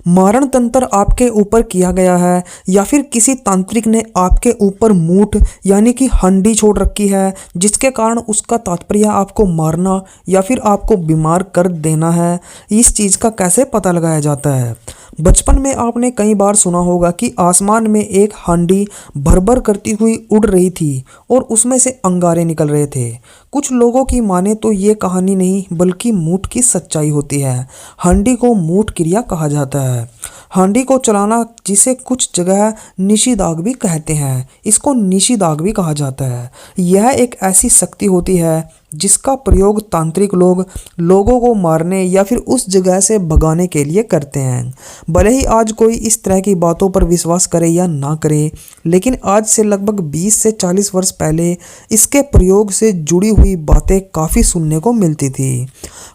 मारण तंत्र आपके ऊपर किया गया है या फिर किसी तांत्रिक ने आपके ऊपर मूठ यानी कि हंडी छोड़ रखी है, जिसके कारण उसका तात्पर्य आपको मारना या फिर आपको बीमार कर देना है। इस चीज़ का कैसे पता लगाया जाता है? बचपन में आपने कई बार सुना होगा कि आसमान में एक हांडी भर भर करती हुई उड़ रही थी और उसमें से अंगारे निकल रहे थे। कुछ लोगों की माने तो ये कहानी नहीं बल्कि मूठ की सच्चाई होती है। हांडी को मूठ क्रिया कहा जाता है। हांडी को चलाना, जिसे कुछ जगह निशिदाग भी कहते हैं, इसको निशिदाग भी कहा जाता है। यह एक ऐसी शक्ति होती है जिसका प्रयोग तांत्रिक लोग लोगों को मारने या फिर उस जगह से भगाने के लिए करते हैं। भले ही आज कोई इस तरह की बातों पर विश्वास करे या ना करे, लेकिन आज से लगभग 20 से 40 वर्ष पहले इसके प्रयोग से जुड़ी हुई बातें काफ़ी सुनने को मिलती थी।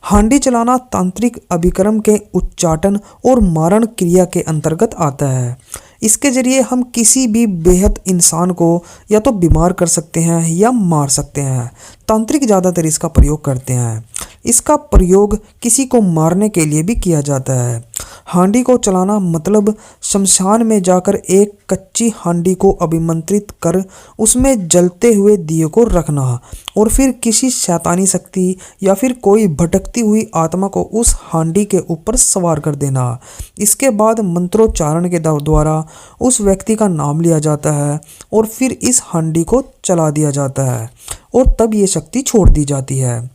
हांडी चलाना तांत्रिक अभिक्रम के उच्चाटन और मारण क्रिया के अंतर्गत आता है। इसके जरिए हम किसी भी बेहद इंसान को या तो बीमार कर सकते हैं या मार सकते हैं। तांत्रिक ज़्यादातर इसका प्रयोग करते हैं। इसका प्रयोग किसी को मारने के लिए भी किया जाता है। हांडी को चलाना मतलब शमशान में जाकर एक कच्ची हांडी को अभिमंत्रित कर उसमें जलते हुए दिए को रखना और फिर किसी शैतानी शक्ति या फिर कोई भटकती हुई आत्मा को उस हांडी के ऊपर सवार कर देना। इसके बाद मंत्रोच्चारण के द्वारा उस व्यक्ति का नाम लिया जाता है और फिर इस हांडी को चला दिया जाता है और तब ये शक्ति छोड़ दी जाती है।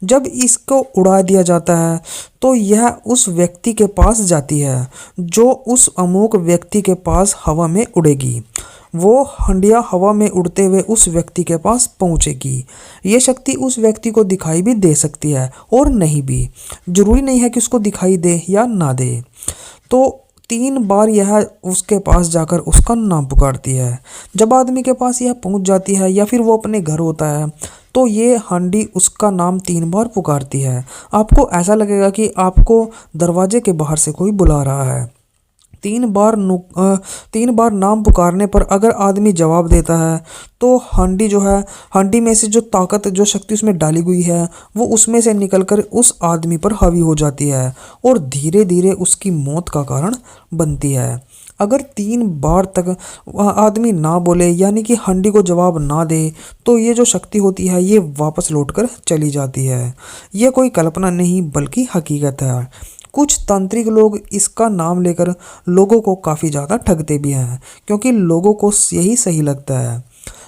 जब इसको उड़ा दिया जाता है तो यह उस व्यक्ति के पास जाती है जो उस अमुक व्यक्ति के पास हवा में उड़ेगी। वो हंडिया हवा में उड़ते हुए उस व्यक्ति के पास पहुंचेगी। ये शक्ति उस व्यक्ति को दिखाई भी दे सकती है और नहीं भी। जरूरी नहीं है कि उसको दिखाई दे या ना दे। तो 3 बार यह उसके पास जाकर उसका नाम पुकारती है। जब आदमी के पास यह पहुंच जाती है या फिर वो अपने घर होता है तो ये हांडी उसका नाम 3 बार पुकारती है। आपको ऐसा लगेगा कि आपको दरवाजे के बाहर से कोई बुला रहा है। 3 बार नाम पुकारने पर अगर आदमी जवाब देता है तो हांडी जो है, हांडी में से जो ताकत, जो शक्ति उसमें डाली हुई है, वो उसमें से निकलकर उस आदमी पर हावी हो जाती है और धीरे धीरे उसकी मौत का कारण बनती है। अगर 3 बार तक वह आदमी ना बोले यानी कि हांडी को जवाब ना दे तो ये जो शक्ति होती है ये वापस लौटकर चली जाती है। ये कोई कल्पना नहीं बल्कि हकीकत है। कुछ तांत्रिक लोग इसका नाम लेकर लोगों को काफ़ी ज़्यादा ठगते भी हैं क्योंकि लोगों को यही सही लगता है।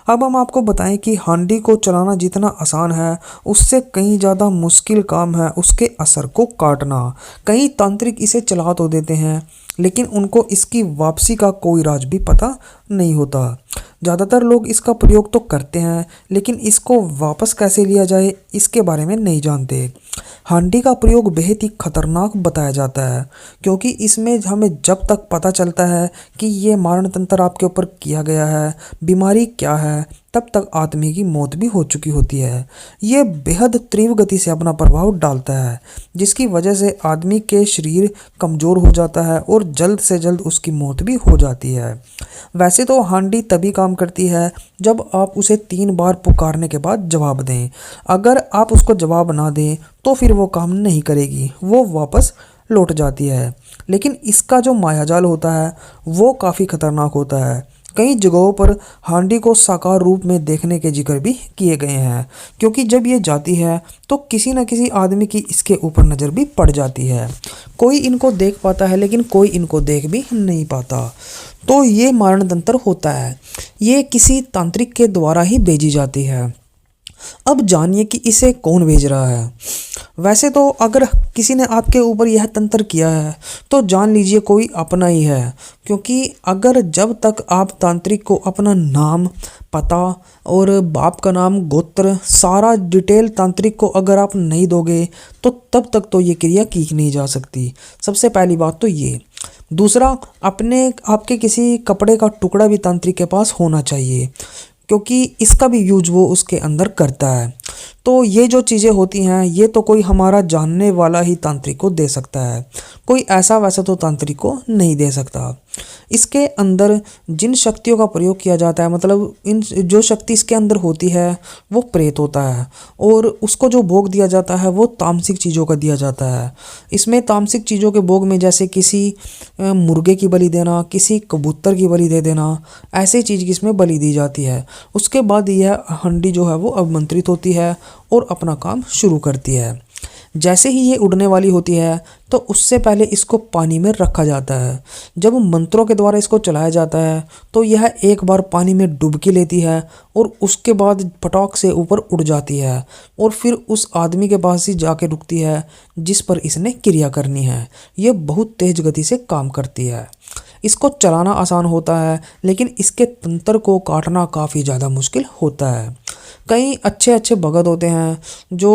अब हम आपको बताएं कि हांडी को चलाना जितना आसान है उससे कहीं ज़्यादा मुश्किल काम है उसके असर को काटना। कई तांत्रिक इसे चला तो देते हैं लेकिन उनको इसकी वापसी का कोई राज भी पता नहीं होता। ज़्यादातर लोग इसका प्रयोग तो करते हैं लेकिन इसको वापस कैसे लिया जाए इसके बारे में नहीं जानते। हांडी का प्रयोग बेहद ही खतरनाक बताया जाता है क्योंकि इसमें हमें जब तक पता चलता है कि ये मारण तंत्र आपके ऊपर किया गया है, बीमारी क्या है, तब तक आदमी की मौत भी हो चुकी होती है। ये बेहद तीव्र गति से अपना प्रभाव डालता है जिसकी वजह से आदमी के शरीर कमज़ोर हो जाता है और जल्द से जल्द उसकी मौत भी हो जाती है। वैसे तो हांडी तभी काम करती है जब आप उसे 3 बार पुकारने के बाद जवाब दें। अगर आप उसको जवाब ना दें तो फिर वो काम नहीं करेगी, वो वापस लौट जाती है। लेकिन इसका जो मायाजाल होता है वो काफ़ी खतरनाक होता है। कई जगहों पर हांडी को साकार रूप में देखने के जिक्र भी किए गए हैं क्योंकि जब ये जाती है तो किसी न किसी आदमी की इसके ऊपर नज़र भी पड़ जाती है। कोई इनको देख पाता है लेकिन कोई इनको देख भी नहीं पाता। तो ये मारण तंत्र होता है, ये किसी तांत्रिक के द्वारा ही भेजी जाती है। अब जानिए कि इसे कौन भेज रहा है। वैसे तो अगर किसी ने आपके ऊपर यह तंत्र किया है तो जान लीजिए कोई अपना ही है क्योंकि अगर जब तक आप तांत्रिक को अपना नाम, पता और बाप का नाम, गोत्र, सारा डिटेल तांत्रिक को अगर आप नहीं दोगे तो तब तक तो ये क्रिया की नहीं जा सकती। सबसे पहली बात तो ये। दूसरा, आपके किसी कपड़े का टुकड़ा भी तांत्रिक के पास होना चाहिए क्योंकि इसका भी यूज वो उसके अंदर करता है। तो ये जो चीज़ें होती हैं ये तो कोई हमारा जानने वाला ही तांत्रिक को दे सकता है, कोई ऐसा वैसा तो तांत्रिक को नहीं दे सकता। इसके अंदर जिन शक्तियों का प्रयोग किया जाता है, मतलब इन जो शक्ति इसके अंदर होती है वो प्रेत होता है, और उसको जो भोग दिया जाता है वो तामसिक चीज़ों का दिया जाता है। इसमें तामसिक चीज़ों के भोग में जैसे किसी मुर्गे की बलि देना, किसी कबूतर की बलि दे देना, ऐसी चीज़ की इसमें बलि दी जाती है। उसके बाद यह हंडी जो है वो अवमंत्रित होती है और अपना काम शुरू करती है। जैसे ही ये उड़ने वाली होती है तो उससे पहले इसको पानी में रखा जाता है। जब मंत्रों के द्वारा इसको चलाया जाता है तो यह एक बार पानी में डुबकी लेती है और उसके बाद पटाख से ऊपर उड़ जाती है और फिर उस आदमी के पास ही जाके रुकती है जिस पर इसने क्रिया करनी है। ये बहुत तेज गति से काम करती है। इसको चलाना आसान होता है लेकिन इसके तंत्र को काटना काफ़ी ज़्यादा मुश्किल होता है। कई अच्छे अच्छे भगत होते हैं जो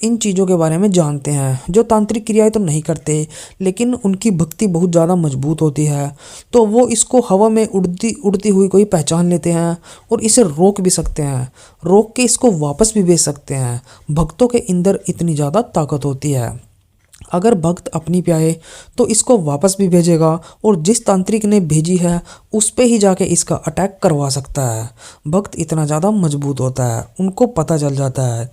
इन चीज़ों के बारे में जानते हैं, जो तांत्रिक क्रियाएं तो नहीं करते लेकिन उनकी भक्ति बहुत ज़्यादा मजबूत होती है, तो वो इसको हवा में उड़ती उड़ती हुई कोई पहचान लेते हैं और इसे रोक भी सकते हैं, रोक के इसको वापस भी भेज सकते हैं। भक्तों के अंदर इतनी ज़्यादा ताकत होती है। अगर भक्त अपनी पे आए तो इसको वापस भी भेजेगा और जिस तांत्रिक ने भेजी है उस पे ही जाके इसका अटैक करवा सकता है। भक्त इतना ज़्यादा मजबूत होता है, उनको पता चल जाता है।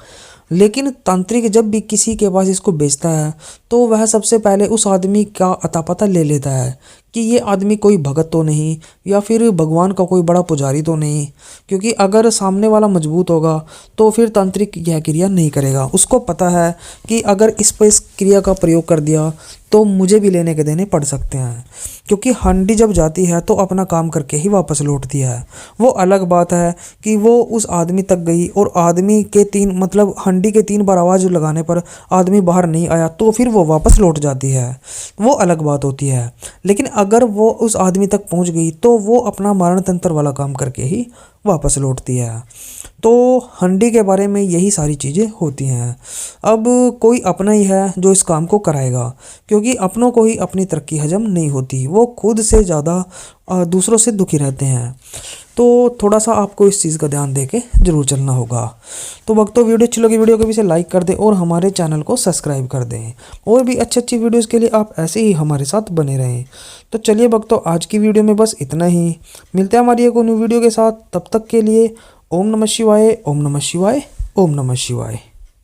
लेकिन तांत्रिक जब भी किसी के पास इसको बेचता है तो वह सबसे पहले उस आदमी का अता पता ले लेता है कि ये आदमी कोई भगत तो नहीं या फिर भगवान का कोई बड़ा पुजारी तो नहीं, क्योंकि अगर सामने वाला मजबूत होगा तो फिर तांत्रिक यह क्रिया नहीं करेगा। उसको पता है कि अगर इस पर इस क्रिया का प्रयोग कर दिया तो मुझे भी लेने के देने पड़ सकते हैं, क्योंकि हंडी जब जाती है तो अपना काम करके ही वापस लौटती है। वो अलग बात है कि वो उस आदमी तक गई और आदमी के मतलब हंडी के 3 बार आवाज़ लगाने पर आदमी बाहर नहीं आया तो फिर वो वापस लौट जाती है, वो अलग बात होती है। लेकिन अगर वो उस आदमी तक पहुंच गई तो वो अपना मारण तंत्र वाला काम करके ही वापस लौटती है। तो हंडी के बारे में यही सारी चीज़ें होती हैं। अब कोई अपना ही है जो इस काम को कराएगा, क्योंकि अपनों को ही अपनी तरक्की हजम नहीं होती, वो खुद से ज़्यादा दूसरों से दुखी रहते हैं। तो थोड़ा सा आपको इस चीज़ का ध्यान देके ज़रूर चलना होगा। तो वक्तों वीडियो अच्छी लगी वीडियो को भी से लाइक कर दें और हमारे चैनल को सब्सक्राइब कर दें, और भी अच्छी अच्छी वीडियोज़ के लिए आप ऐसे ही हमारे साथ बने रहें। तो चलिए वक्तों, आज की वीडियो में बस इतना ही। मिलते हैं हमारी एक न्यू वीडियो के साथ, तब तक के लिए ओम नमः शिवाय, ओम नमः शिवाय, ओम नमः शिवाय।